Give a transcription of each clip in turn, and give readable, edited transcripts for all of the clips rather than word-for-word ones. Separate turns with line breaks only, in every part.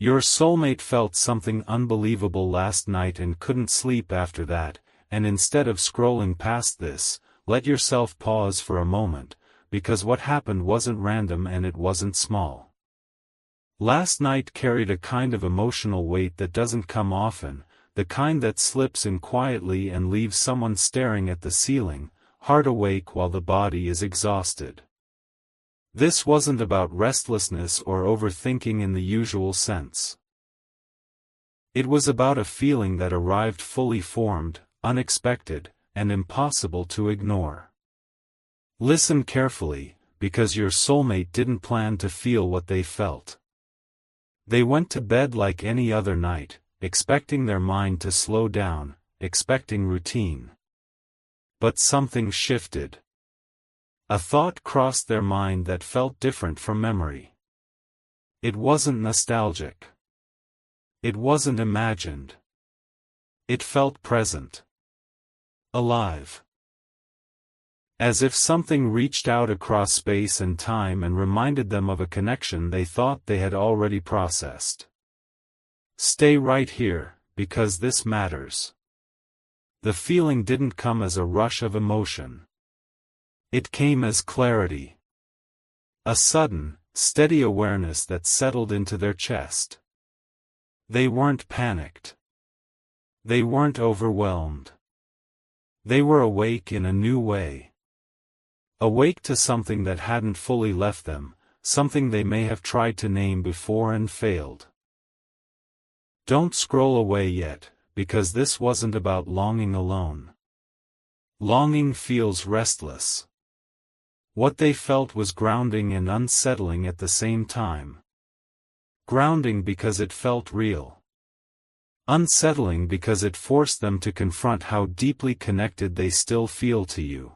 Your soulmate felt something unbelievable last night and couldn't sleep after that, and instead of scrolling past this, let yourself pause for a moment, because what happened wasn't random and it wasn't small. Last night carried a kind of emotional weight that doesn't come often, the kind that slips in quietly and leaves someone staring at the ceiling, heart awake while the body is exhausted. This wasn't about restlessness or overthinking in the usual sense. It was about a feeling that arrived fully formed, unexpected, and impossible to ignore. Listen carefully, because your soulmate didn't plan to feel what they felt. They went to bed like any other night, expecting their mind to slow down, expecting routine. But something shifted. A thought crossed their mind that felt different from memory. It wasn't nostalgic. It wasn't imagined. It felt present. Alive. As if something reached out across space and time and reminded them of a connection they thought they had already processed. Stay right here, because this matters. The feeling didn't come as a rush of emotion. It came as clarity. A sudden, steady awareness that settled into their chest. They weren't panicked. They weren't overwhelmed. They were awake in a new way. Awake to something that hadn't fully left them, something they may have tried to name before and failed. Don't scroll away yet, because this wasn't about longing alone. Longing feels restless. What they felt was grounding and unsettling at the same time. Grounding because it felt real. Unsettling because it forced them to confront how deeply connected they still feel to you.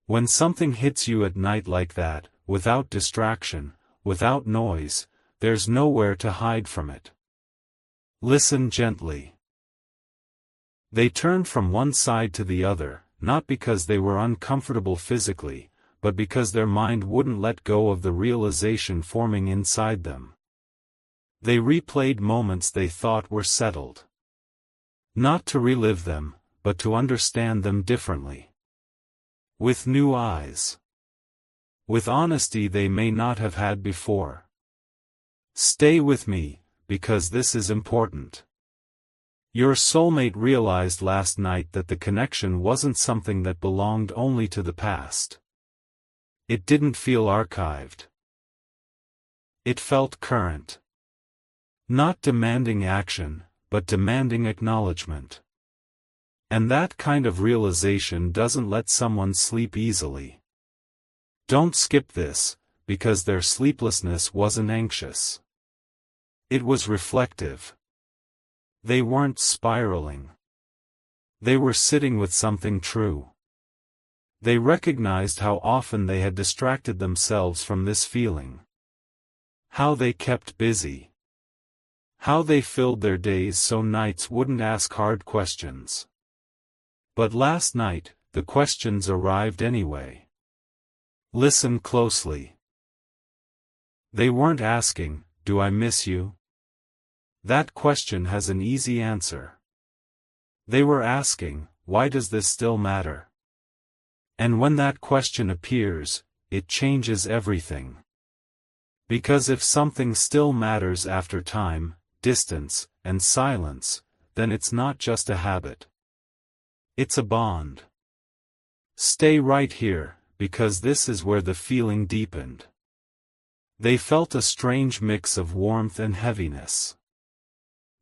When something hits you at night like that, without distraction, without noise, there's nowhere to hide from it. Listen gently. They turned from one side to the other, not because they were uncomfortable physically, but because their mind wouldn't let go of the realization forming inside them. They replayed moments they thought were settled. Not to relive them, but to understand them differently. With new eyes. With honesty they may not have had before. Stay with me, because this is important. Your soulmate realized last night that the connection wasn't something that belonged only to the past. It didn't feel archived. It felt current. Not demanding action, but demanding acknowledgement. And that kind of realization doesn't let someone sleep easily. Don't skip this, because their sleeplessness wasn't anxious. It was reflective. They weren't spiraling. They were sitting with something true. They recognized how often they had distracted themselves from this feeling. How they kept busy. How they filled their days so nights wouldn't ask hard questions. But last night, the questions arrived anyway. Listen closely. They weren't asking, "Do I miss you?" That question has an easy answer. They were asking, "Why does this still matter?" And when that question appears, it changes everything. Because if something still matters after time, distance, and silence, then it's not just a habit. It's a bond. Stay right here, because this is where the feeling deepened. They felt a strange mix of warmth and heaviness.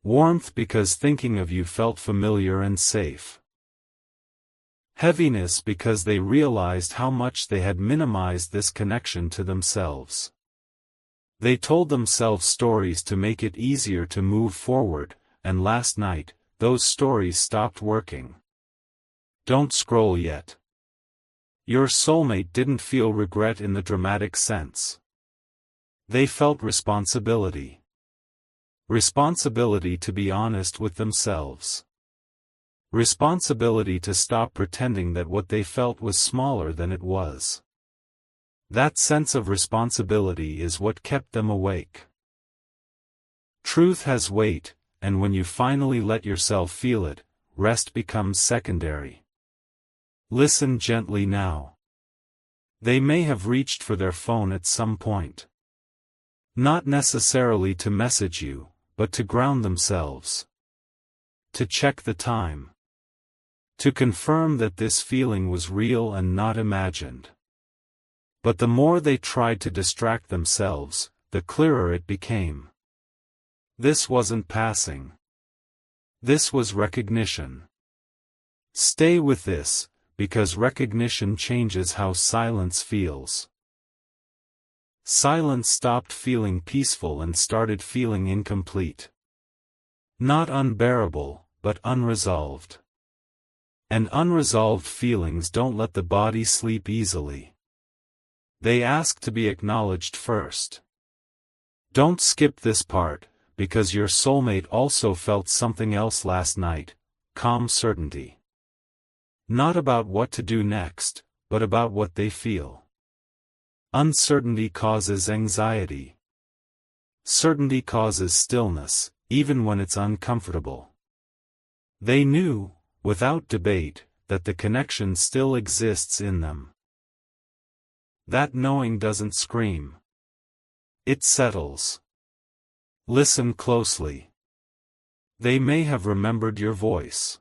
Warmth because thinking of you felt familiar and safe. Heaviness because they realized how much they had minimized this connection to themselves. They told themselves stories to make it easier to move forward, and last night, those stories stopped working. Don't scroll yet. Your soulmate didn't feel regret in the dramatic sense. They felt responsibility. Responsibility to be honest with themselves. Responsibility to stop pretending that what they felt was smaller than it was. That sense of responsibility is what kept them awake. Truth has weight, and when you finally let yourself feel it, rest becomes secondary. Listen gently now. They may have reached for their phone at some point. Not necessarily to message you, but to ground themselves. To check the time. To confirm that this feeling was real and not imagined. But the more they tried to distract themselves, the clearer it became. This wasn't passing. This was recognition. Stay with this, because recognition changes how silence feels. Silence stopped feeling peaceful and started feeling incomplete. Not unbearable, but unresolved. And unresolved feelings don't let the body sleep easily. They ask to be acknowledged first. Don't skip this part, because your soulmate also felt something else last night, calm certainty. Not about what to do next, but about what they feel. Uncertainty causes anxiety. Certainty causes stillness, even when it's uncomfortable. They knew, without debate, that the connection still exists in them. That knowing doesn't scream. It settles. Listen closely. They may have remembered your voice.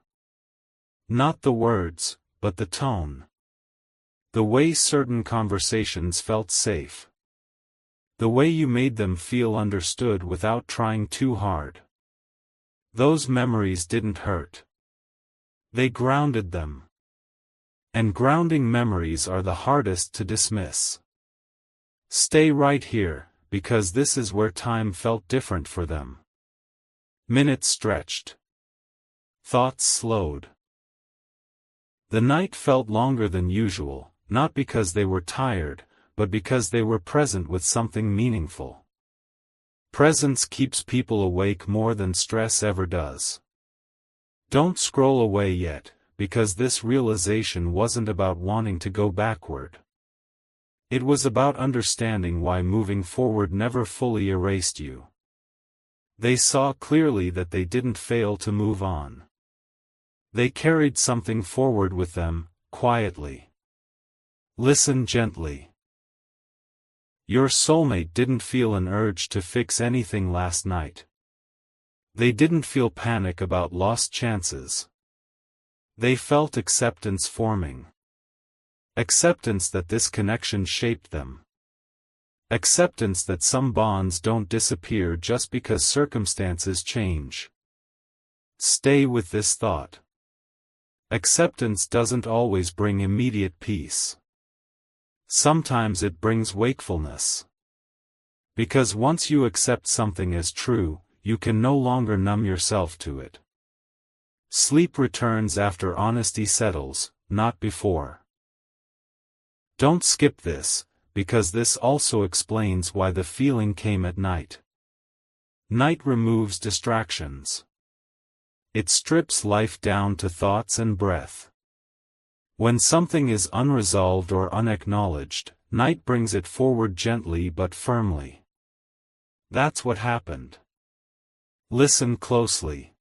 Not the words, but the tone. The way certain conversations felt safe. The way you made them feel understood without trying too hard. Those memories didn't hurt. They grounded them. And grounding memories are the hardest to dismiss. Stay right here, because this is where time felt different for them. Minutes stretched. Thoughts slowed. The night felt longer than usual, not because they were tired, but because they were present with something meaningful. Presence keeps people awake more than stress ever does. Don't scroll away yet, because this realization wasn't about wanting to go backward. It was about understanding why moving forward never fully erased you. They saw clearly that they didn't fail to move on. They carried something forward with them, quietly. Listen gently. Your soulmate didn't feel an urge to fix anything last night. They didn't feel panic about lost chances. They felt acceptance forming. Acceptance that this connection shaped them. Acceptance that some bonds don't disappear just because circumstances change. Stay with this thought. Acceptance doesn't always bring immediate peace. Sometimes it brings wakefulness. Because once you accept something as true, you can no longer numb yourself to it. Sleep returns after honesty settles, not before. Don't skip this, because this also explains why the feeling came at night. Night removes distractions. It strips life down to thoughts and breath. When something is unresolved or unacknowledged, night brings it forward gently but firmly. That's what happened. Listen closely.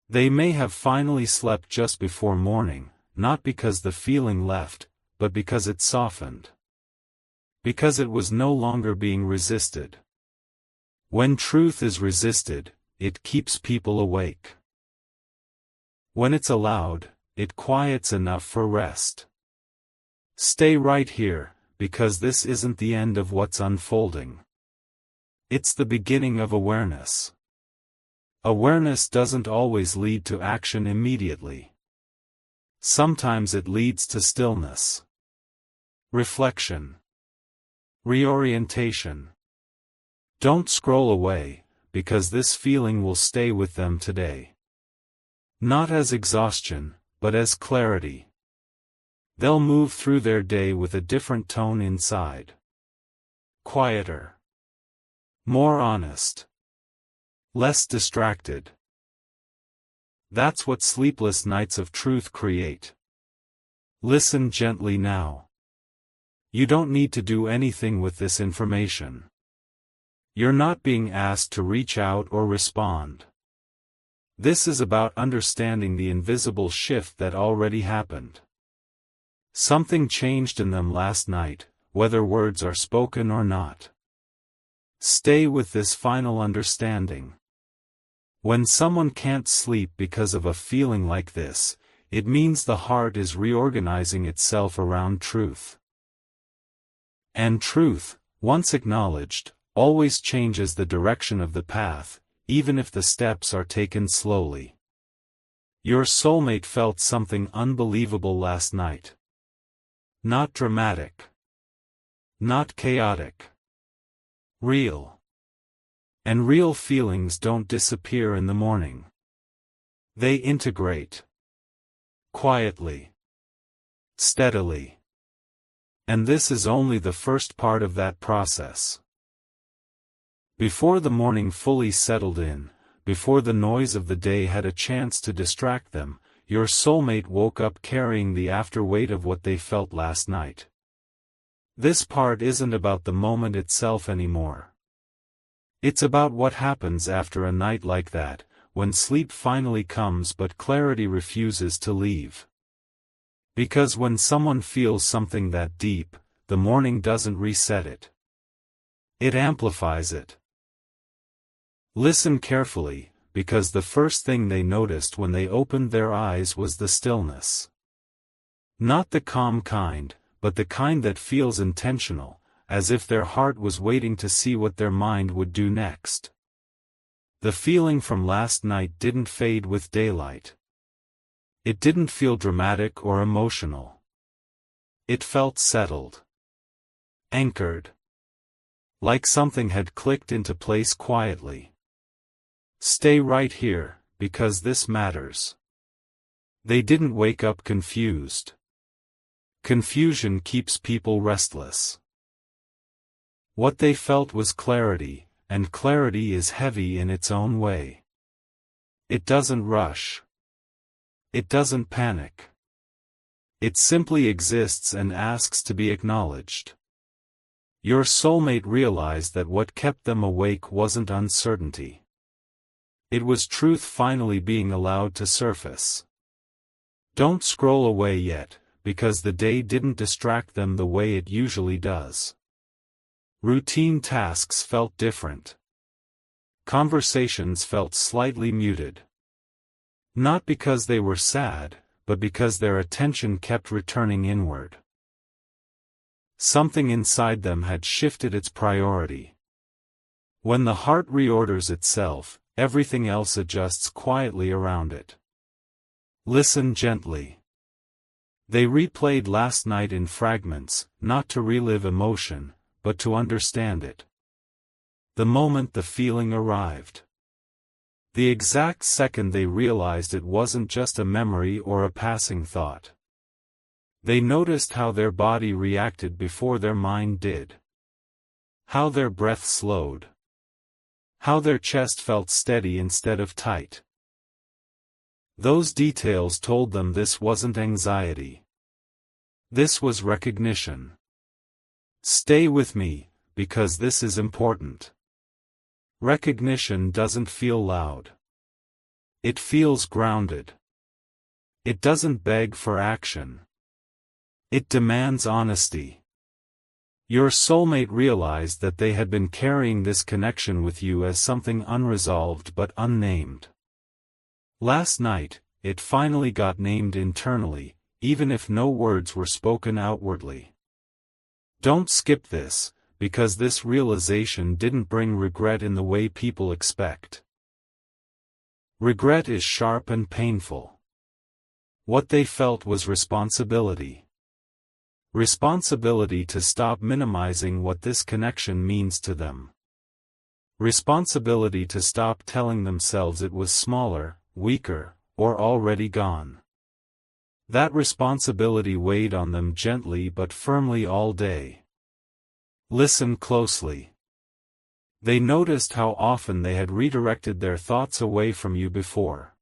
They may have finally slept just before morning, not because the feeling left, but because it softened. Because it was no longer being resisted. When truth is resisted, it keeps people awake. When it's allowed, it quiets enough for rest. Stay right here, because this isn't the end of what's unfolding. It's the beginning of awareness. Awareness doesn't always lead to action immediately. Sometimes it leads to stillness. Reflection. Reorientation. Don't scroll away, because this feeling will stay with them today. Not as exhaustion, but as clarity. They'll move through their day with a different tone inside. Quieter. More honest. Less distracted. That's what sleepless nights of truth create. Listen gently now. You don't need to do anything with this information. You're not being asked to reach out or respond. This is about understanding the invisible shift that already happened. Something changed in them last night, whether words are spoken or not. Stay with this final understanding. When someone can't sleep because of a feeling like this, it means the heart is reorganizing itself around truth. And truth, once acknowledged, always changes the direction of the path, even if the steps are taken slowly. Your soulmate felt something unbelievable last night. Not dramatic. Not chaotic. Real. And real feelings don't disappear in the morning. They integrate. Quietly. Steadily. And this is only the first part of that process. Before the morning fully settled in, before the noise of the day had a chance to distract them, your soulmate woke up carrying the afterweight of what they felt last night. This part isn't about the moment itself anymore. It's about what happens after a night like that, when sleep finally comes but clarity refuses to leave. Because when someone feels something that deep, the morning doesn't reset it. It amplifies it. Listen carefully, because the first thing they noticed when they opened their eyes was the stillness. Not the calm kind, but the kind that feels intentional, as if their heart was waiting to see what their mind would do next. The feeling from last night didn't fade with daylight. It didn't feel dramatic or emotional. It felt settled. Anchored. Like something had clicked into place quietly. Stay right here, because this matters. They didn't wake up confused. Confusion keeps people restless. What they felt was clarity, and clarity is heavy in its own way. It doesn't rush. It doesn't panic. It simply exists and asks to be acknowledged. Your soulmate realized that what kept them awake wasn't uncertainty. It was truth finally being allowed to surface. Don't scroll away yet, because the day didn't distract them the way it usually does. Routine tasks felt different. Conversations felt slightly muted. Not because they were sad, but because their attention kept returning inward. Something inside them had shifted its priority. When the heart reorders itself, everything else adjusts quietly around it. Listen gently. They replayed last night in fragments, not to relive emotion, but to understand it. The moment the feeling arrived. The exact second they realized it wasn't just a memory or a passing thought. They noticed how their body reacted before their mind did. How their breath slowed. How their chest felt steady instead of tight. Those details told them this wasn't anxiety. This was recognition. Stay with me, because this is important. Recognition doesn't feel loud. It feels grounded. It doesn't beg for action. It demands honesty. Your soulmate realized that they had been carrying this connection with you as something unresolved but unnamed. Last night, it finally got named internally, even if no words were spoken outwardly. Don't skip this, because this realization didn't bring regret in the way people expect. Regret is sharp and painful. What they felt was responsibility. Responsibility to stop minimizing what this connection means to them. Responsibility to stop telling themselves it was smaller, weaker, or already gone. That responsibility weighed on them gently but firmly all day. Listen closely. They noticed how often they had redirected their thoughts away from you before.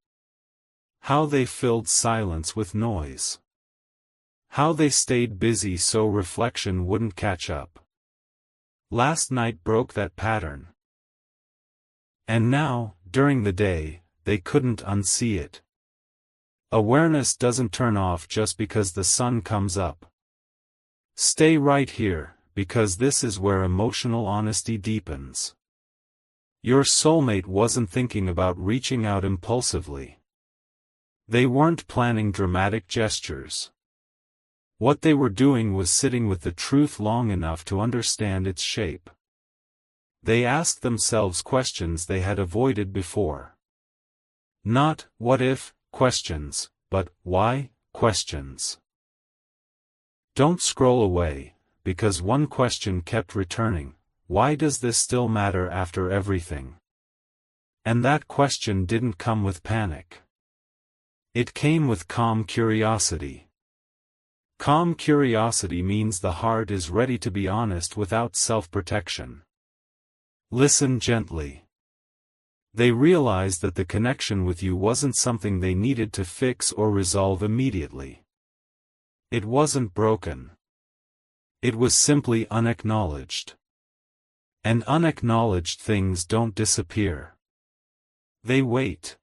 How they filled silence with noise. How they stayed busy so reflection wouldn't catch up. Last night broke that pattern. And now, during the day, they couldn't unsee it. Awareness doesn't turn off just because the sun comes up. Stay right here, because this is where emotional honesty deepens. Your soulmate wasn't thinking about reaching out impulsively. They weren't planning dramatic gestures. What they were doing was sitting with the truth long enough to understand its shape. They asked themselves questions they had avoided before. Not "what if" questions, but "why" questions. Don't scroll away, because one question kept returning: why does this still matter after everything? And that question didn't come with panic. It came with calm curiosity. Calm curiosity means the heart is ready to be honest without self-protection. Listen gently. They realized that the connection with you wasn't something they needed to fix or resolve immediately. It wasn't broken. It was simply unacknowledged. And unacknowledged things don't disappear. They wait.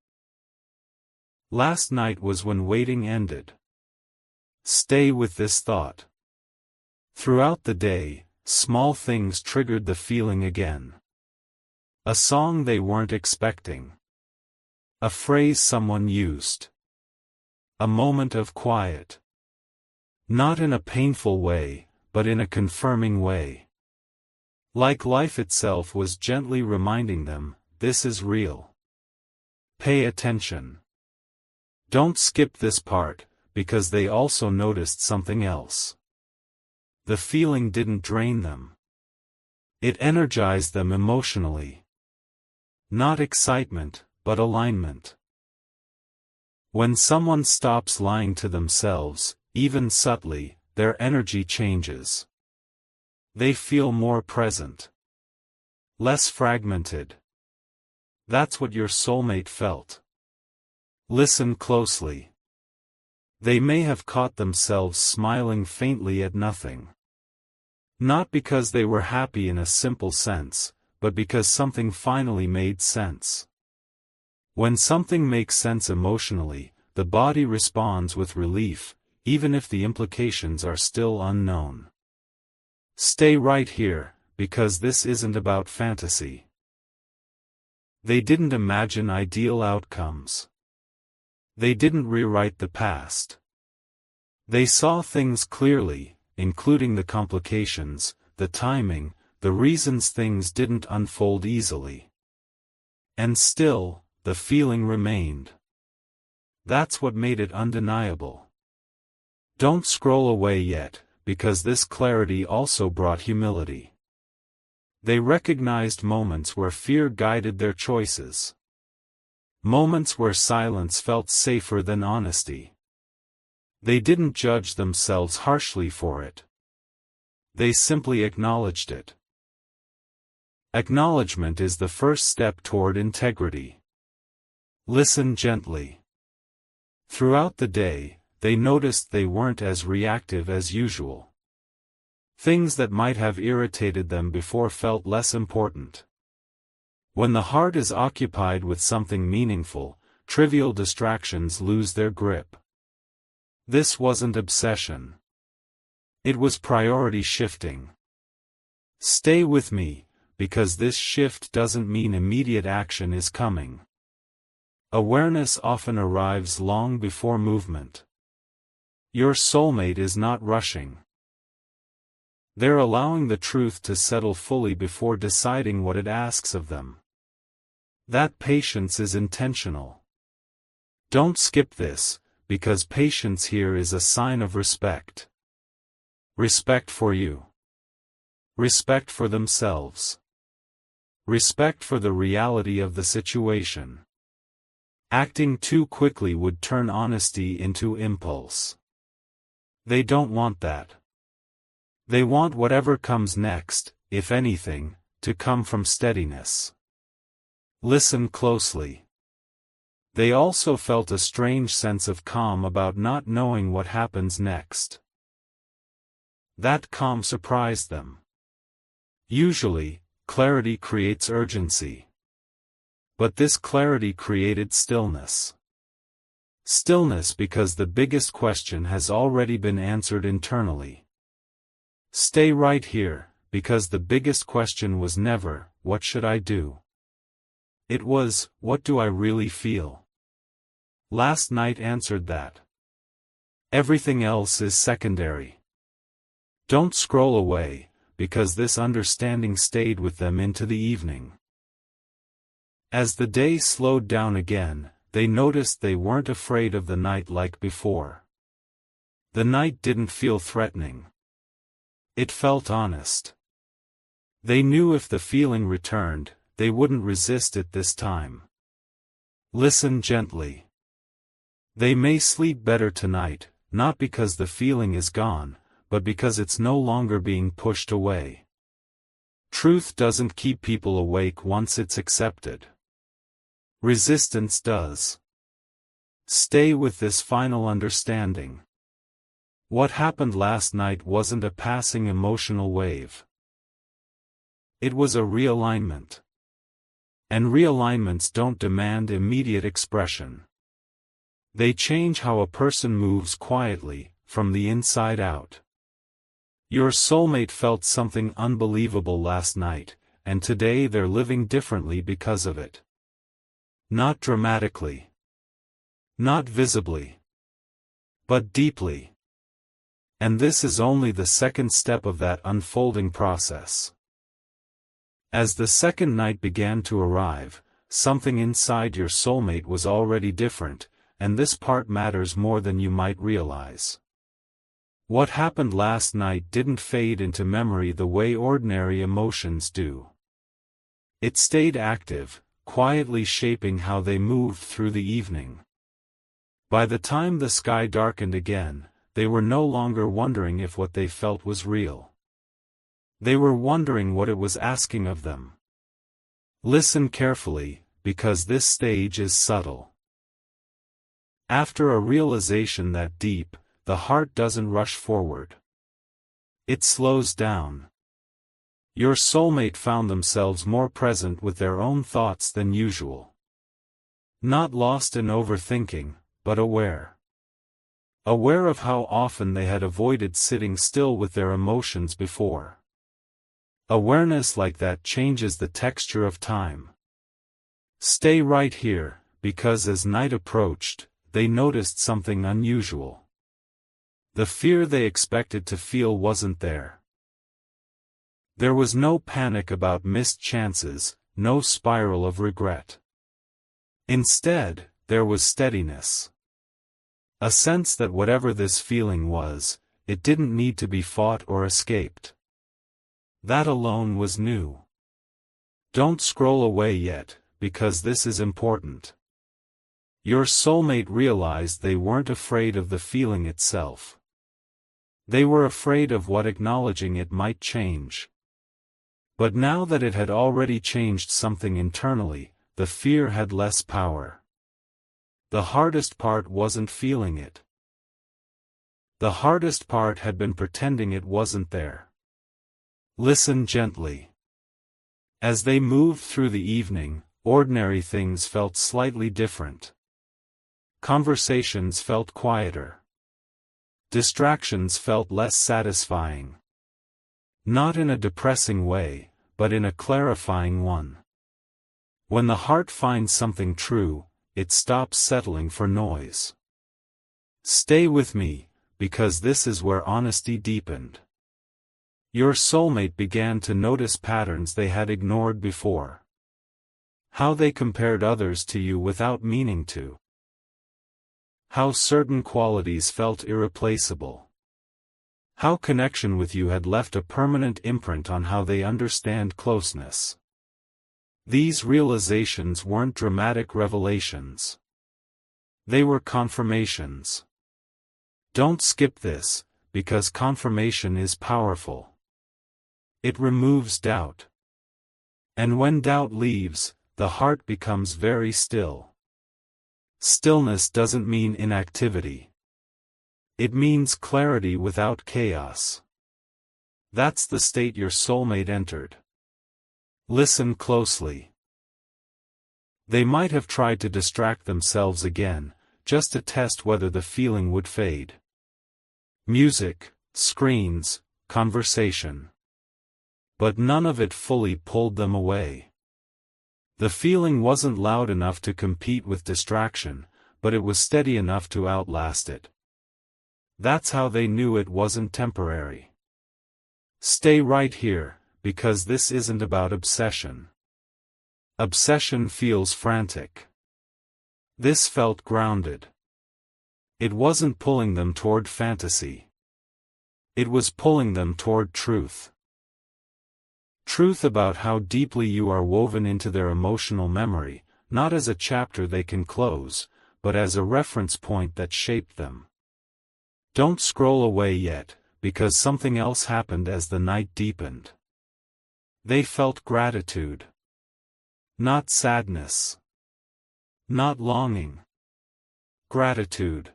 Last night was when waiting ended. Stay with this thought. Throughout the day, small things triggered the feeling again. A song they weren't expecting. A phrase someone used. A moment of quiet. Not in a painful way, but in a confirming way. Like life itself was gently reminding them, this is real. Pay attention. Don't skip this part, because they also noticed something else. The feeling didn't drain them. It energized them emotionally. Not excitement, but alignment. When someone stops lying to themselves, even subtly, their energy changes. They feel more present. Less fragmented. That's what your soulmate felt. Listen closely. They may have caught themselves smiling faintly at nothing. Not because they were happy in a simple sense, but because something finally made sense. When something makes sense emotionally, the body responds with relief, even if the implications are still unknown. Stay right here, because this isn't about fantasy. They didn't imagine ideal outcomes. They didn't rewrite the past. They saw things clearly, including the complications, the timing, the reasons things didn't unfold easily. And still, the feeling remained. That's what made it undeniable. Don't scroll away yet, because this clarity also brought humility. They recognized moments where fear guided their choices. Moments where silence felt safer than honesty. They didn't judge themselves harshly for it. They simply acknowledged it. Acknowledgement is the first step toward integrity. Listen gently. Throughout the day, they noticed they weren't as reactive as usual. Things that might have irritated them before felt less important. When the heart is occupied with something meaningful, trivial distractions lose their grip. This wasn't obsession. It was priority shifting. Stay with me, because this shift doesn't mean immediate action is coming. Awareness often arrives long before movement. Your soulmate is not rushing. They're allowing the truth to settle fully before deciding what it asks of them. That patience is intentional. Don't skip this, because patience here is a sign of respect. Respect for you. Respect for themselves. Respect for the reality of the situation. Acting too quickly would turn honesty into impulse. They don't want that. They want whatever comes next, if anything, to come from steadiness. Listen closely. They also felt a strange sense of calm about not knowing what happens next. That calm surprised them. Usually, clarity creates urgency. But this clarity created stillness. Stillness because the biggest question has already been answered internally. Stay right here, because the biggest question was never, what should I do? It was, what do I really feel? Last night answered that. Everything else is secondary. Don't scroll away, because this understanding stayed with them into the evening. As the day slowed down again, they noticed they weren't afraid of the night like before. The night didn't feel threatening. It felt honest. They knew if the feeling returned, they wouldn't resist it this time. Listen gently. They may sleep better tonight, not because the feeling is gone, but because it's no longer being pushed away. Truth doesn't keep people awake once it's accepted. Resistance does. Stay with this final understanding. What happened last night wasn't a passing emotional wave. It was a realignment. And realignments don't demand immediate expression. They change how a person moves quietly, from the inside out. Your soulmate felt something unbelievable last night, and today they're living differently because of it. Not dramatically. Not visibly. But deeply. And this is only the second step of that unfolding process. As the second night began to arrive, something inside your soulmate was already different, and this part matters more than you might realize. What happened last night didn't fade into memory the way ordinary emotions do. It stayed active, quietly shaping how they moved through the evening. By the time the sky darkened again, they were no longer wondering if what they felt was real. They were wondering what it was asking of them. Listen carefully, because this stage is subtle. After a realization that deep, the heart doesn't rush forward. It slows down. Your soulmate found themselves more present with their own thoughts than usual. Not lost in overthinking, but aware. Aware of how often they had avoided sitting still with their emotions before. Awareness like that changes the texture of time. Stay right here, because as night approached, they noticed something unusual. The fear they expected to feel wasn't there. There was no panic about missed chances, no spiral of regret. Instead, there was steadiness. A sense that whatever this feeling was, it didn't need to be fought or escaped. That alone was new. Don't scroll away yet, because this is important. Your soulmate realized they weren't afraid of the feeling itself. They were afraid of what acknowledging it might change. But now that it had already changed something internally, the fear had less power. The hardest part wasn't feeling it. The hardest part had been pretending it wasn't there. Listen gently. As they moved through the evening, ordinary things felt slightly different. Conversations felt quieter. Distractions felt less satisfying. Not in a depressing way, but in a clarifying one. When the heart finds something true, it stops settling for noise. Stay with me, because this is where honesty deepened. Your soulmate began to notice patterns they had ignored before. How they compared others to you without meaning to. How certain qualities felt irreplaceable. How connection with you had left a permanent imprint on how they understand closeness. These realizations weren't dramatic revelations. They were confirmations. Don't skip this, because confirmation is powerful. It removes doubt. And when doubt leaves, the heart becomes very still. Stillness doesn't mean inactivity. It means clarity without chaos. That's the state your soulmate entered. Listen closely. They might have tried to distract themselves again, just to test whether the feeling would fade. Music, screens, conversation. But none of it fully pulled them away. The feeling wasn't loud enough to compete with distraction, but it was steady enough to outlast it. That's how they knew it wasn't temporary. Stay right here, because this isn't about obsession. Obsession feels frantic. This felt grounded. It wasn't pulling them toward fantasy. It was pulling them toward truth. Truth about how deeply you are woven into their emotional memory, not as a chapter they can close, but as a reference point that shaped them. Don't scroll away yet, because something else happened as the night deepened. They felt gratitude. Not sadness. Not longing. Gratitude.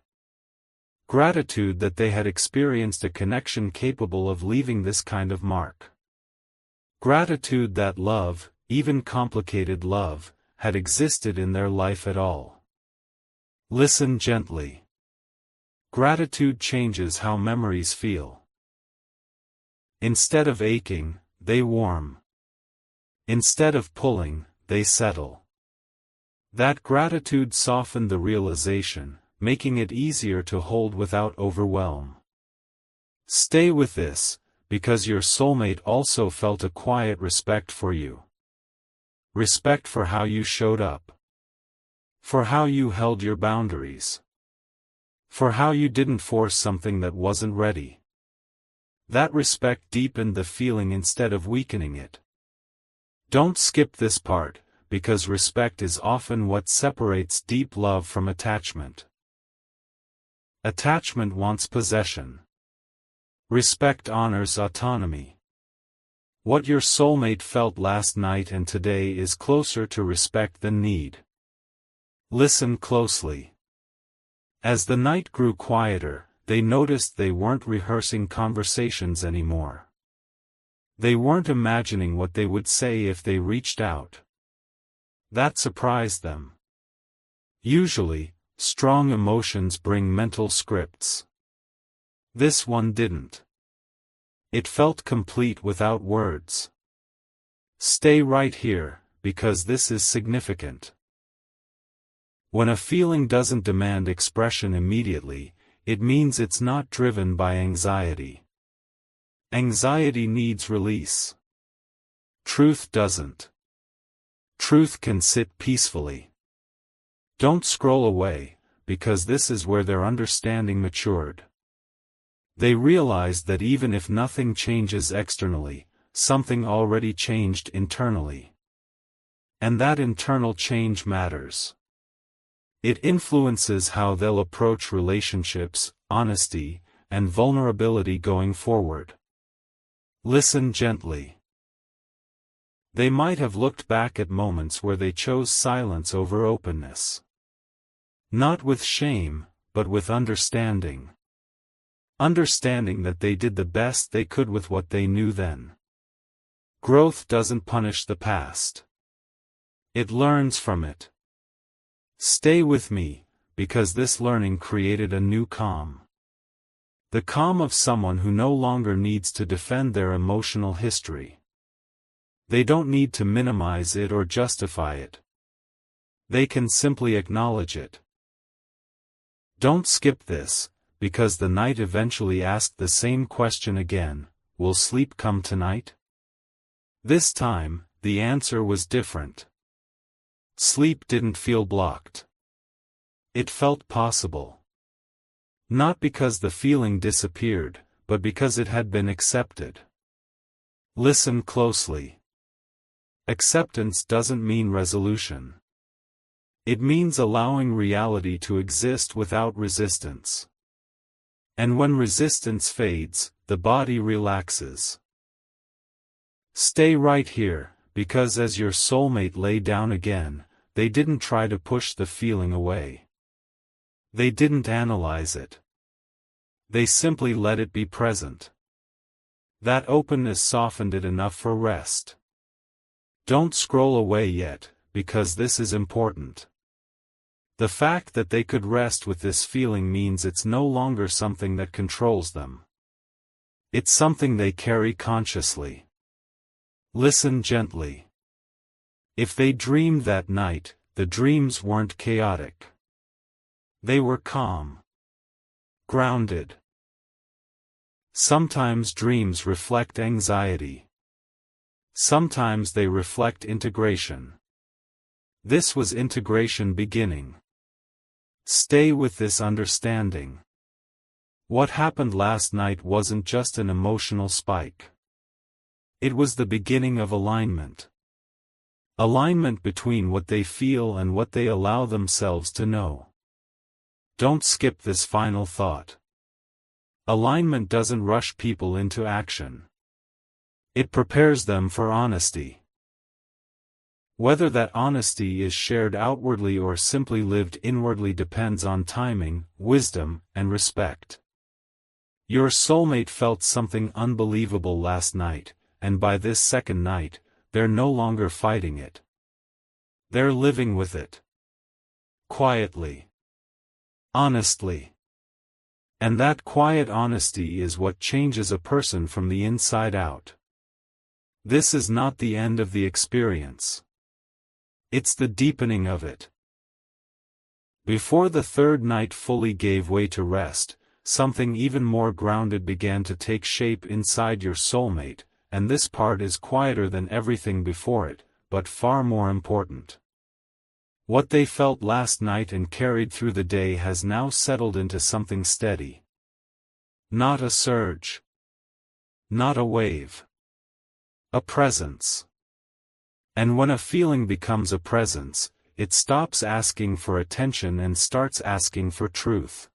Gratitude that they had experienced a connection capable of leaving this kind of mark. Gratitude that love, even complicated love, had existed in their life at all. Listen gently. Gratitude changes how memories feel. Instead of aching, they warm. Instead of pulling, they settle. That gratitude softened the realization, making it easier to hold without overwhelm. Stay with this, because your soulmate also felt a quiet respect for you. Respect for how you showed up. For how you held your boundaries. For how you didn't force something that wasn't ready. That respect deepened the feeling instead of weakening it. Don't skip this part, because respect is often what separates deep love from attachment. Attachment wants possession. Respect honors autonomy. What your soulmate felt last night and today is closer to respect than need. Listen closely. As the night grew quieter, they noticed they weren't rehearsing conversations anymore. They weren't imagining what they would say if they reached out. That surprised them. Usually, strong emotions bring mental scripts. This one didn't. It felt complete without words. Stay right here, because this is significant. When a feeling doesn't demand expression immediately, it means it's not driven by anxiety. Anxiety needs release. Truth doesn't. Truth can sit peacefully. Don't scroll away, because this is where their understanding matured. They realized that even if nothing changes externally, something already changed internally. And that internal change matters. It influences how they'll approach relationships, honesty, and vulnerability going forward. Listen gently. They might have looked back at moments where they chose silence over openness. Not with shame, but with understanding. Understanding that they did the best they could with what they knew then. Growth doesn't punish the past. It learns from it. Stay with me, because this learning created a new calm. The calm of someone who no longer needs to defend their emotional history. They don't need to minimize it or justify it. They can simply acknowledge it. Don't skip this, because the night eventually asked the same question again: will sleep come tonight? This time, the answer was different. Sleep didn't feel blocked. It felt possible. Not because the feeling disappeared, but because it had been accepted. Listen closely. Acceptance doesn't mean resolution. It means allowing reality to exist without resistance. And when resistance fades, the body relaxes. Stay right here, because as your soulmate lay down again, they didn't try to push the feeling away. They didn't analyze it. They simply let it be present. That openness softened it enough for rest. Don't scroll away yet, because this is important. The fact that they could rest with this feeling means it's no longer something that controls them. It's something they carry consciously. Listen gently. If they dreamed that night, the dreams weren't chaotic. They were calm. Grounded. Sometimes dreams reflect anxiety. Sometimes they reflect integration. This was integration beginning. Stay with this understanding. What happened last night wasn't just an emotional spike. It was the beginning of alignment. Alignment between what they feel and what they allow themselves to know. Don't skip this final thought. Alignment doesn't rush people into action. It prepares them for honesty. Whether that honesty is shared outwardly or simply lived inwardly depends on timing, wisdom, and respect. Your soulmate felt something unbelievable last night, and by this second night, they're no longer fighting it. They're living with it. Quietly. Honestly. And that quiet honesty is what changes a person from the inside out. This is not the end of the experience. It's the deepening of it. Before the third night fully gave way to rest, something even more grounded began to take shape inside your soulmate, and this part is quieter than everything before it, but far more important. What they felt last night and carried through the day has now settled into something steady. Not a surge. Not a wave. A presence. And when a feeling becomes a presence, it stops asking for attention and starts asking for truth.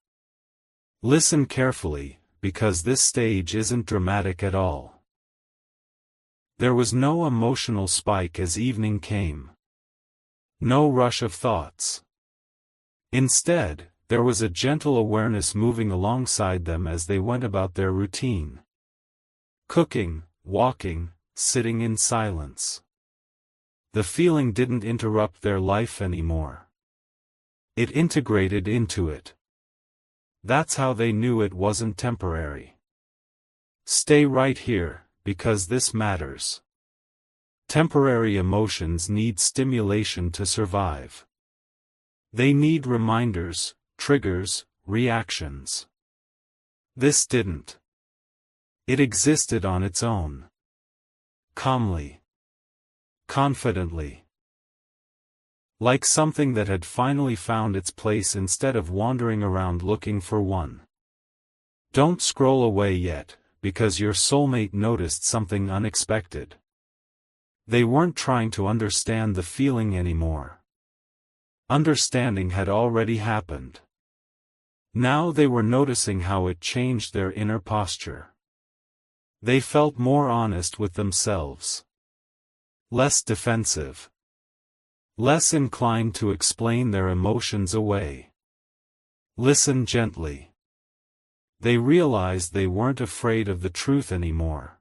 Listen carefully, because this stage isn't dramatic at all. There was no emotional spike as evening came. No rush of thoughts. Instead, there was a gentle awareness moving alongside them as they went about their routine. Cooking, walking, sitting in silence. The feeling didn't interrupt their life anymore. It integrated into it. That's how they knew it wasn't temporary. Stay right here, because this matters. Temporary emotions need stimulation to survive. They need reminders, triggers, reactions. This didn't. It existed on its own. Calmly. Confidently. Like something that had finally found its place instead of wandering around looking for one. Don't scroll away yet, because your soulmate noticed something unexpected. They weren't trying to understand the feeling anymore. Understanding had already happened. Now they were noticing how it changed their inner posture. They felt more honest with themselves. Less defensive. Less inclined to explain their emotions away. Listen gently. They realized they weren't afraid of the truth anymore.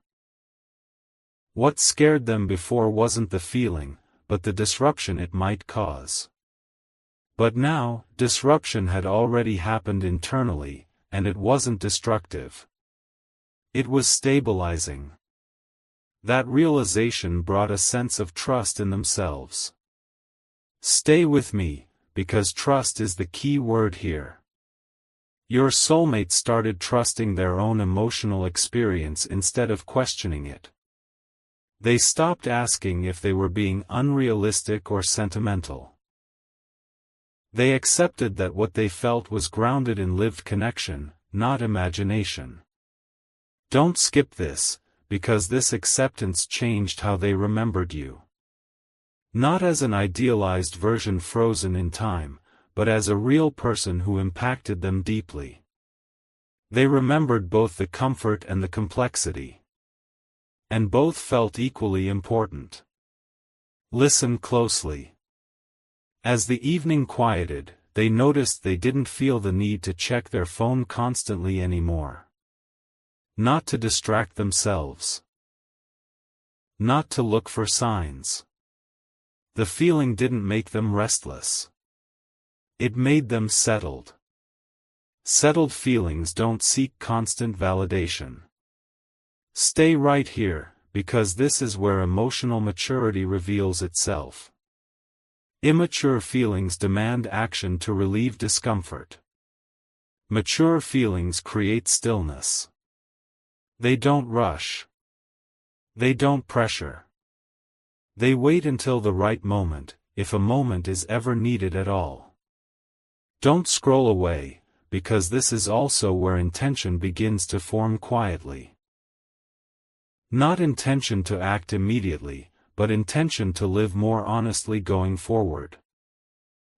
What scared them before wasn't the feeling, but the disruption it might cause. But now, disruption had already happened internally, and it wasn't destructive. It was stabilizing. That realization brought a sense of trust in themselves. Stay with me, because trust is the key word here. Your soulmate started trusting their own emotional experience instead of questioning it. They stopped asking if they were being unrealistic or sentimental. They accepted that what they felt was grounded in lived connection, not imagination. Don't skip this, because this acceptance changed how they remembered you. Not as an idealized version frozen in time, but as a real person who impacted them deeply. They remembered both the comfort and the complexity. And both felt equally important. Listen closely. As the evening quieted, they noticed they didn't feel the need to check their phone constantly anymore. Not to distract themselves. Not to look for signs. The feeling didn't make them restless. It made them settled. Settled feelings don't seek constant validation. Stay right here, because this is where emotional maturity reveals itself. Immature feelings demand action to relieve discomfort. Mature feelings create stillness. They don't rush. They don't pressure. They wait until the right moment, if a moment is ever needed at all. Don't scroll away, because this is also where intention begins to form quietly. Not intention to act immediately, but intention to live more honestly going forward.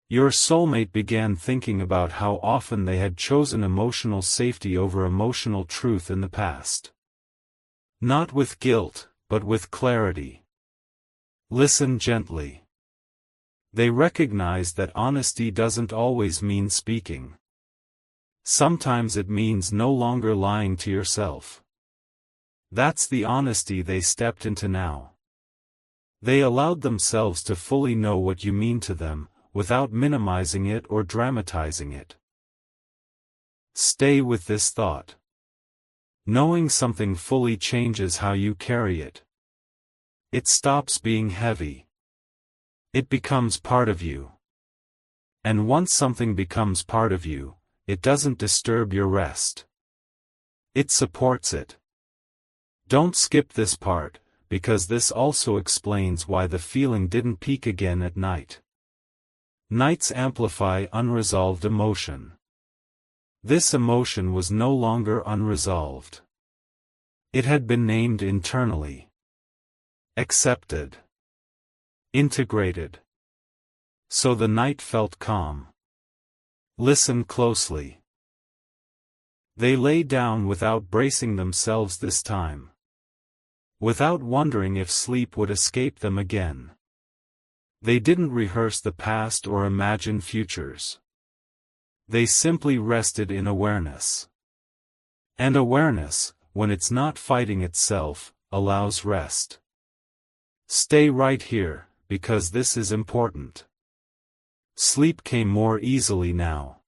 Your soulmate began thinking about how often they had chosen emotional safety over emotional truth in the past. Not with guilt, but with clarity. Listen gently. They recognized that honesty doesn't always mean speaking. Sometimes it means no longer lying to yourself. That's the honesty they stepped into now. They allowed themselves to fully know what you mean to them, without minimizing it or dramatizing it. Stay with this thought. Knowing something fully changes how you carry it. It stops being heavy. It becomes part of you. And once something becomes part of you, it doesn't disturb your rest. It supports it. Don't skip this part, because this also explains why the feeling didn't peak again at night. Nights amplify unresolved emotion. This emotion was no longer unresolved. It had been named internally. Accepted. Integrated. So the night felt calm. Listen closely. They lay down without bracing themselves this time. Without wondering if sleep would escape them again. They didn't rehearse the past or imagine futures. They simply rested in awareness. And awareness, when it's not fighting itself, allows rest. Stay right here, because this is important. Sleep came more easily now.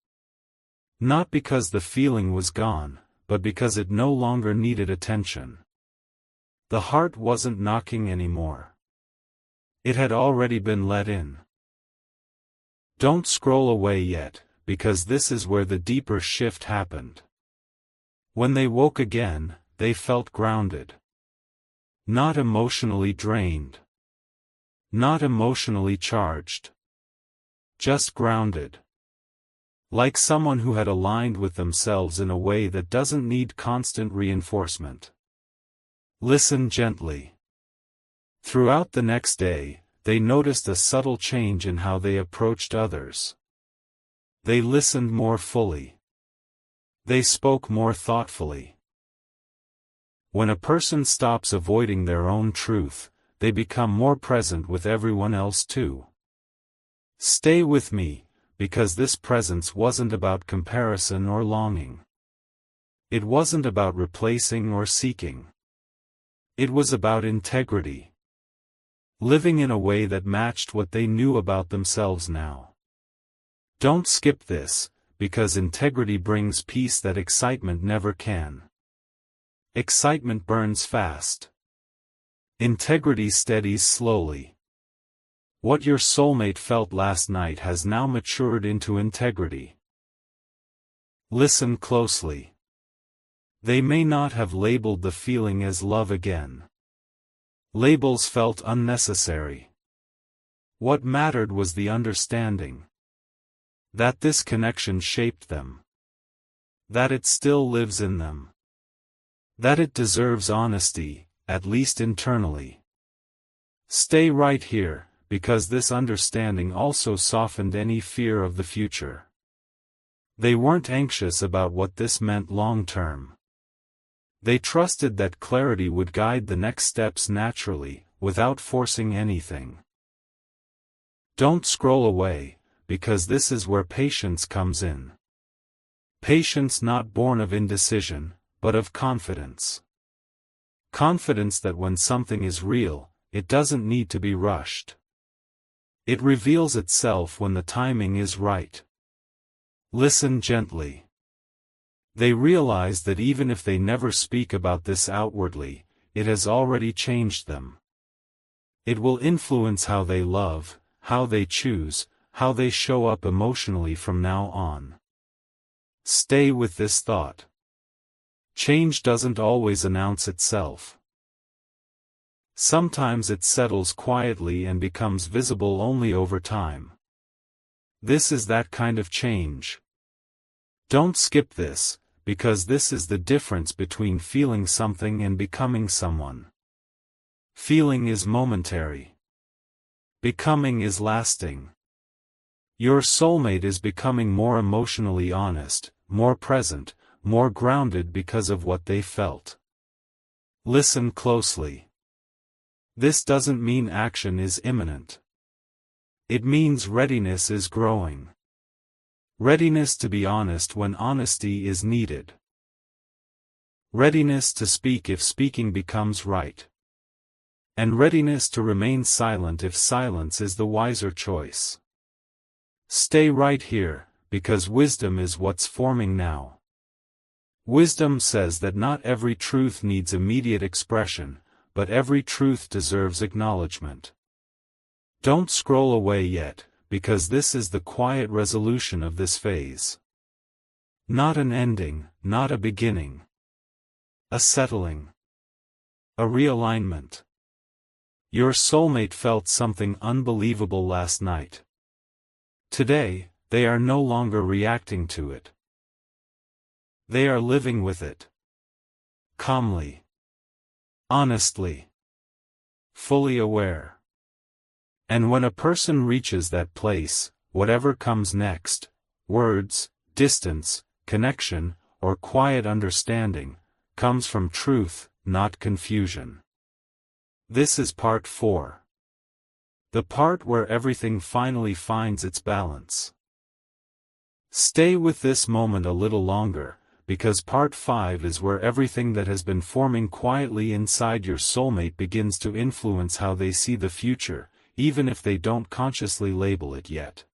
Not because the feeling was gone, but because it no longer needed attention. The heart wasn't knocking anymore. It had already been let in. Don't scroll away yet, because this is where the deeper shift happened. When they woke again, they felt grounded. Not emotionally drained. Not emotionally charged. Just grounded. Like someone who had aligned with themselves in a way that doesn't need constant reinforcement. Listen gently. Throughout the next day, they noticed a subtle change in how they approached others. They listened more fully. They spoke more thoughtfully. When a person stops avoiding their own truth, they become more present with everyone else too. Stay with me, because this presence wasn't about comparison or longing. It wasn't about replacing or seeking. It was about integrity. Living in a way that matched what they knew about themselves now. Don't skip this, because integrity brings peace that excitement never can. Excitement burns fast. Integrity steadies slowly. What your soulmate felt last night has now matured into integrity. Listen closely. They may not have labeled the feeling as love again. Labels felt unnecessary. What mattered was the understanding. That this connection shaped them. That it still lives in them. That it deserves honesty, at least internally. Stay right here, because this understanding also softened any fear of the future. They weren't anxious about what this meant long-term. They trusted that clarity would guide the next steps naturally, without forcing anything. Don't scroll away, because this is where patience comes in. Patience not born of indecision, but of confidence. Confidence that when something is real, it doesn't need to be rushed. It reveals itself when the timing is right. Listen gently. They realize that even if they never speak about this outwardly, it has already changed them. It will influence how they love, how they choose, how they show up emotionally from now on. Stay with this thought. Change doesn't always announce itself. Sometimes it settles quietly and becomes visible only over time. This is that kind of change. Don't skip this, because this is the difference between feeling something and becoming someone. Feeling is momentary. Becoming is lasting. Your soulmate is becoming more emotionally honest, more present, more grounded because of what they felt. Listen closely. This doesn't mean action is imminent. It means readiness is growing. Readiness to be honest when honesty is needed. Readiness to speak if speaking becomes right. And readiness to remain silent if silence is the wiser choice. Stay right here, because wisdom is what's forming now. Wisdom says that not every truth needs immediate expression, but every truth deserves acknowledgement. Don't scroll away yet, because this is the quiet resolution of this phase. Not an ending, not a beginning. A settling. A realignment. Your soulmate felt something unbelievable last night. Today, they are no longer reacting to it. They are living with it. Calmly. Honestly. Fully aware. And when a person reaches that place, whatever comes next, words, distance, connection, or quiet understanding, comes from truth, not confusion. This is part 4. The part where everything finally finds its balance. Stay with this moment a little longer, because part 5 is where everything that has been forming quietly inside your soulmate begins to influence how they see the future, even if they don't consciously label it yet.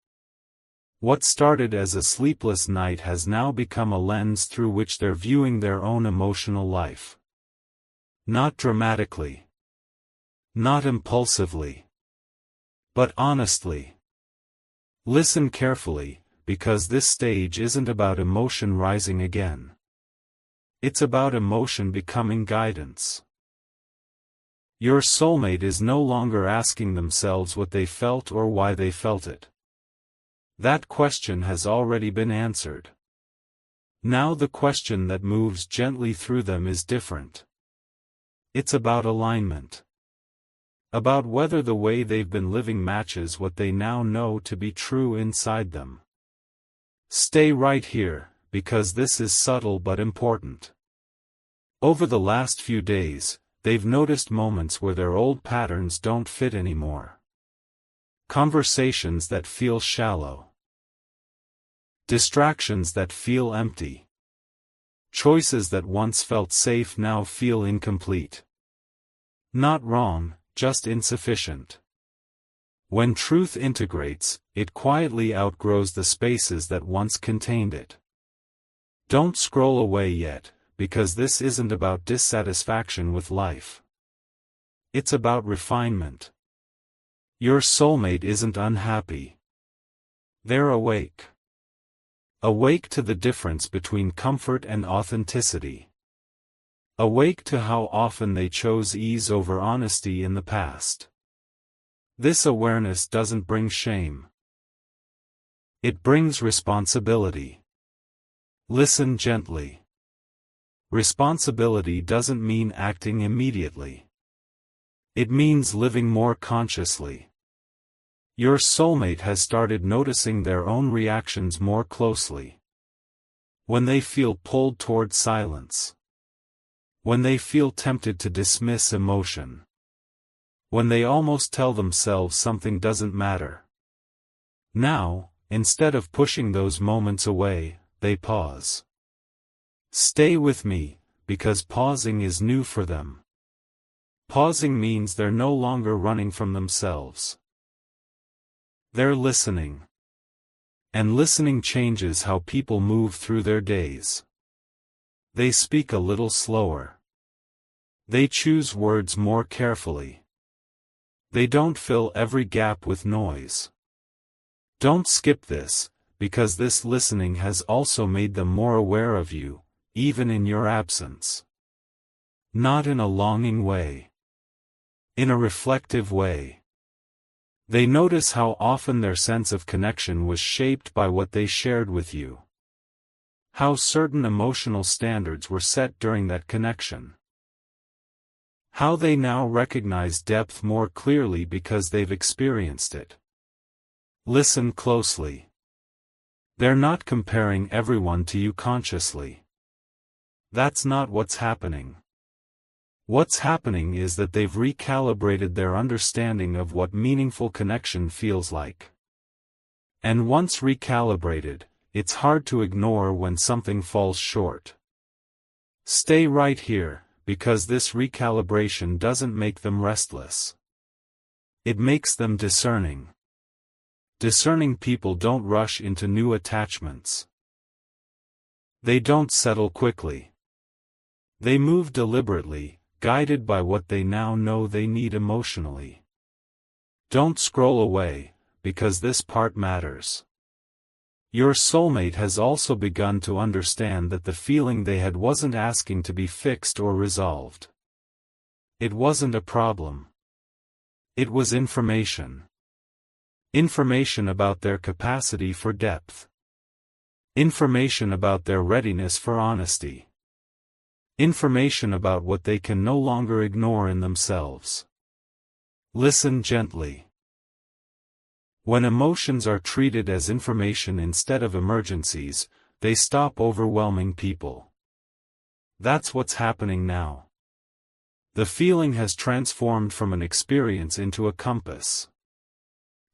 What started as a sleepless night has now become a lens through which they're viewing their own emotional life. Not dramatically. Not impulsively. But honestly. Listen carefully, because this stage isn't about emotion rising again. It's about emotion becoming guidance. Your soulmate is no longer asking themselves what they felt or why they felt it. That question has already been answered. Now the question that moves gently through them is different. It's about alignment. About whether the way they've been living matches what they now know to be true inside them. Stay right here, because this is subtle but important. Over the last few days, they've noticed moments where their old patterns don't fit anymore. Conversations that feel shallow. Distractions that feel empty. Choices that once felt safe now feel incomplete. Not wrong, just insufficient. When truth integrates, it quietly outgrows the spaces that once contained it. Don't scroll away yet, because this isn't about dissatisfaction with life. It's about refinement. Your soulmate isn't unhappy. They're awake. Awake to the difference between comfort and authenticity. Awake to how often they chose ease over honesty in the past. This awareness doesn't bring shame. It brings responsibility. Listen gently. Responsibility doesn't mean acting immediately. It means living more consciously. Your soulmate has started noticing their own reactions more closely. When they feel pulled toward silence. When they feel tempted to dismiss emotion. When they almost tell themselves something doesn't matter. Now, instead of pushing those moments away, they pause. Stay with me, because pausing is new for them. Pausing means they're no longer running from themselves. They're listening. And listening changes how people move through their days. They speak a little slower. They choose words more carefully. They don't fill every gap with noise. Don't skip this, because this listening has also made them more aware of you, even in your absence. Not in a longing way. In a reflective way. They notice how often their sense of connection was shaped by what they shared with you. How certain emotional standards were set during that connection. How they now recognize depth more clearly because they've experienced it. Listen closely. They're not comparing everyone to you consciously. That's not what's happening. What's happening is that they've recalibrated their understanding of what meaningful connection feels like. And once recalibrated, it's hard to ignore when something falls short. Stay right here, because this recalibration doesn't make them restless. It makes them discerning. Discerning people don't rush into new attachments. They don't settle quickly. They move deliberately, guided by what they now know they need emotionally. Don't scroll away, because this part matters. Your soulmate has also begun to understand that the feeling they had wasn't asking to be fixed or resolved. It wasn't a problem. It was information. Information about their capacity for depth. Information about their readiness for honesty. Information about what they can no longer ignore in themselves. Listen gently. When emotions are treated as information instead of emergencies, they stop overwhelming people. That's what's happening now. The feeling has transformed from an experience into a compass.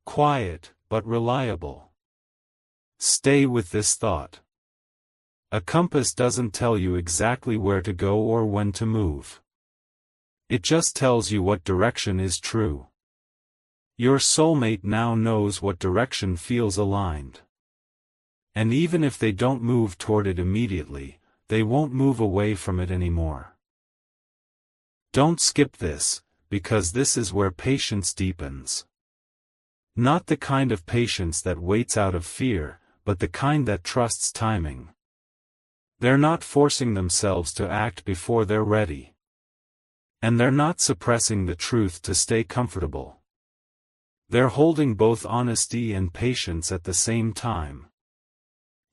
Quiet, but reliable. Stay with this thought. A compass doesn't tell you exactly where to go or when to move. It just tells you what direction is true. Your soulmate now knows what direction feels aligned. And even if they don't move toward it immediately, they won't move away from it anymore. Don't skip this, because this is where patience deepens. Not the kind of patience that waits out of fear, but the kind that trusts timing. They're not forcing themselves to act before they're ready. And they're not suppressing the truth to stay comfortable. They're holding both honesty and patience at the same time.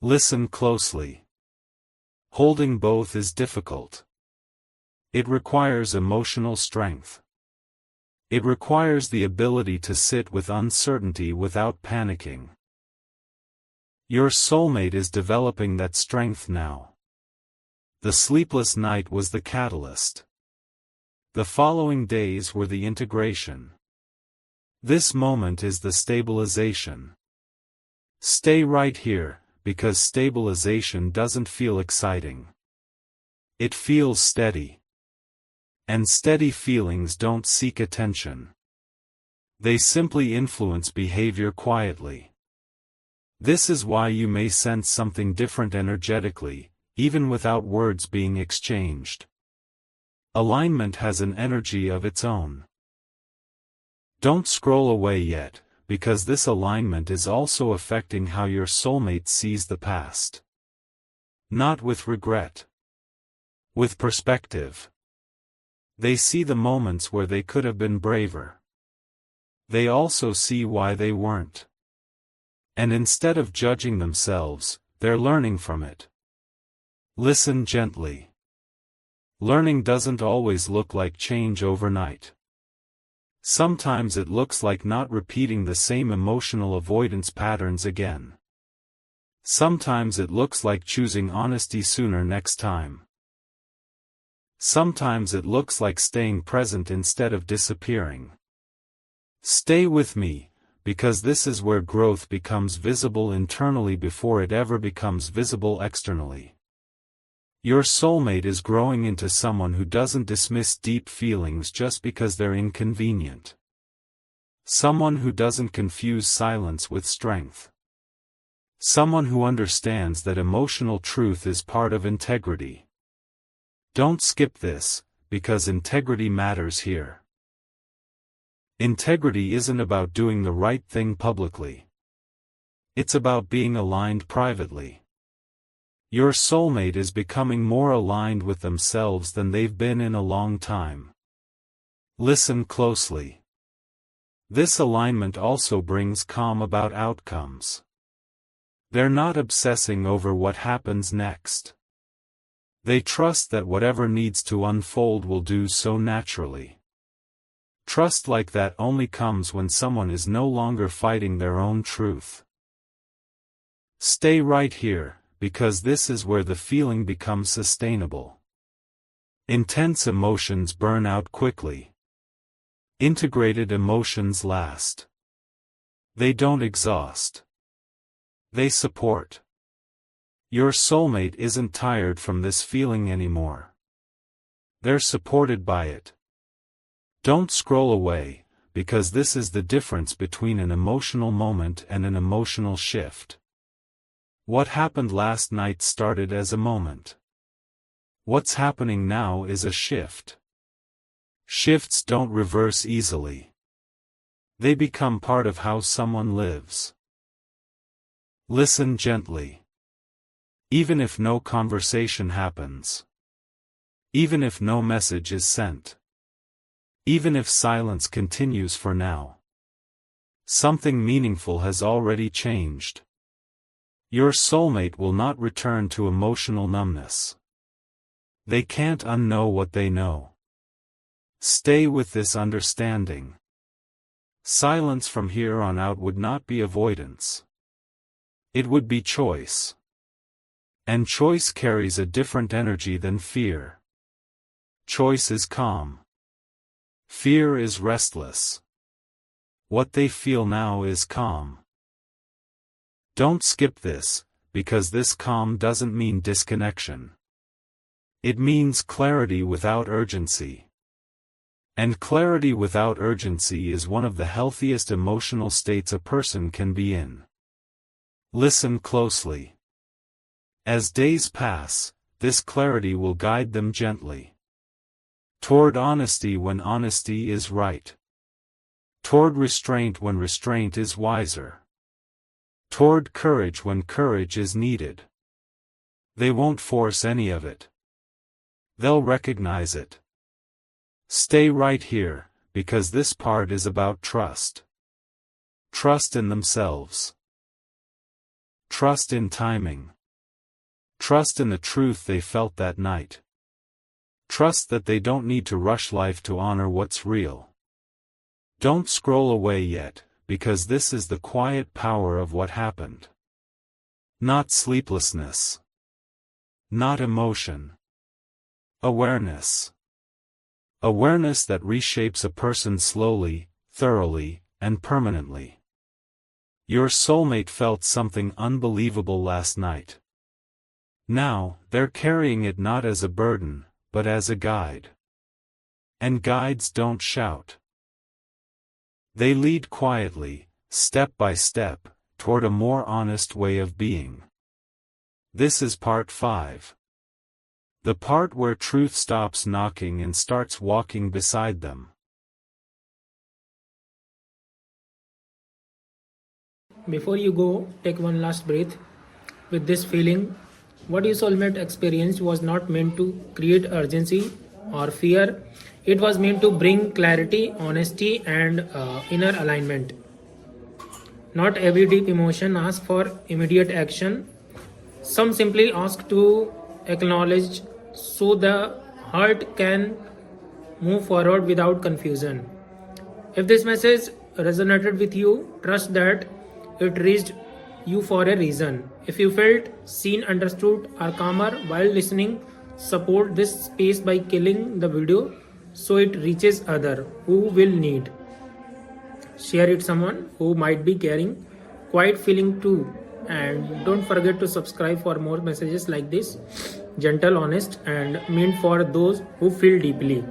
Listen closely. Holding both is difficult. It requires emotional strength. It requires the ability to sit with uncertainty without panicking. Your soulmate is developing that strength now. The sleepless night was the catalyst. The following days were the integration. This moment is the stabilization. Stay right here, because stabilization doesn't feel exciting. It feels steady. And steady feelings don't seek attention. They simply influence behavior quietly. This is why you may sense something different energetically, even without words being exchanged. Alignment has an energy of its own. Don't scroll away yet, because this alignment is also affecting how your soulmate sees the past. Not with regret. With perspective. They see the moments where they could have been braver. They also see why they weren't. And instead of judging themselves, they're learning from it. Listen gently. Learning doesn't always look like change overnight. Sometimes it looks like not repeating the same emotional avoidance patterns again. Sometimes it looks like choosing honesty sooner next time. Sometimes it looks like staying present instead of disappearing. Stay with me, because this is where growth becomes visible internally before it ever becomes visible externally. Your soulmate is growing into someone who doesn't dismiss deep feelings just because they're inconvenient. Someone who doesn't confuse silence with strength. Someone who understands that emotional truth is part of integrity. Don't skip this, because integrity matters here. Integrity isn't about doing the right thing publicly. It's about being aligned privately. Your soulmate is becoming more aligned with themselves than they've been in a long time. Listen closely. This alignment also brings calm about outcomes. They're not obsessing over what happens next. They trust that whatever needs to unfold will do so naturally. Trust like that only comes when someone is no longer fighting their own truth. Stay right here, because this is where the feeling becomes sustainable. Intense emotions burn out quickly. Integrated emotions last. They don't exhaust. They support. Your soulmate isn't tired from this feeling anymore. They're supported by it. Don't scroll away, because this is the difference between an emotional moment and an emotional shift. What happened last night started as a moment. What's happening now is a shift. Shifts don't reverse easily. They become part of how someone lives. Listen gently. Even if no conversation happens. Even if no message is sent. Even if silence continues for now. Something meaningful has already changed. Your soulmate will not return to emotional numbness. They can't unknow what they know. Stay with this understanding. Silence from here on out would not be avoidance. It would be choice. And choice carries a different energy than fear. Choice is calm. Fear is restless. What they feel now is calm. Don't skip this, because this calm doesn't mean disconnection. It means clarity without urgency. And clarity without urgency is one of the healthiest emotional states a person can be in. Listen closely. As days pass, this clarity will guide them gently. Toward honesty when honesty is right. Toward restraint when restraint is wiser. Toward courage when courage is needed. They won't force any of it. They'll recognize it. Stay right here, because this part is about trust. Trust in themselves. Trust in timing. Trust in the truth they felt that night. Trust that they don't need to rush life to honor what's real. Don't scroll away yet, because this is the quiet power of what happened. Not sleeplessness. Not emotion. Awareness. Awareness that reshapes a person slowly, thoroughly, and permanently. Your soulmate felt something unbelievable last night. Now, they're carrying it not as a burden, but as a guide. And guides don't shout. They lead quietly, step by step, toward a more honest way of being. This is part 5. The part where truth stops knocking and starts walking beside them.
Before you go, take one last breath. With this feeling, what your soulmate experienced was not meant to create urgency or fear. It was meant to bring clarity, honesty, and inner alignment. Not every deep emotion asks for immediate action. Some simply ask to acknowledge so the heart can move forward without confusion. If this message resonated with you, trust that it reached you for a reason. If you felt seen, understood, or calmer while listening, support this space by killing the video so it reaches others who will need. Share it someone who might be carrying quiet feeling too. And don't forget to subscribe for more messages like this, gentle, honest, and meant for those who feel deeply.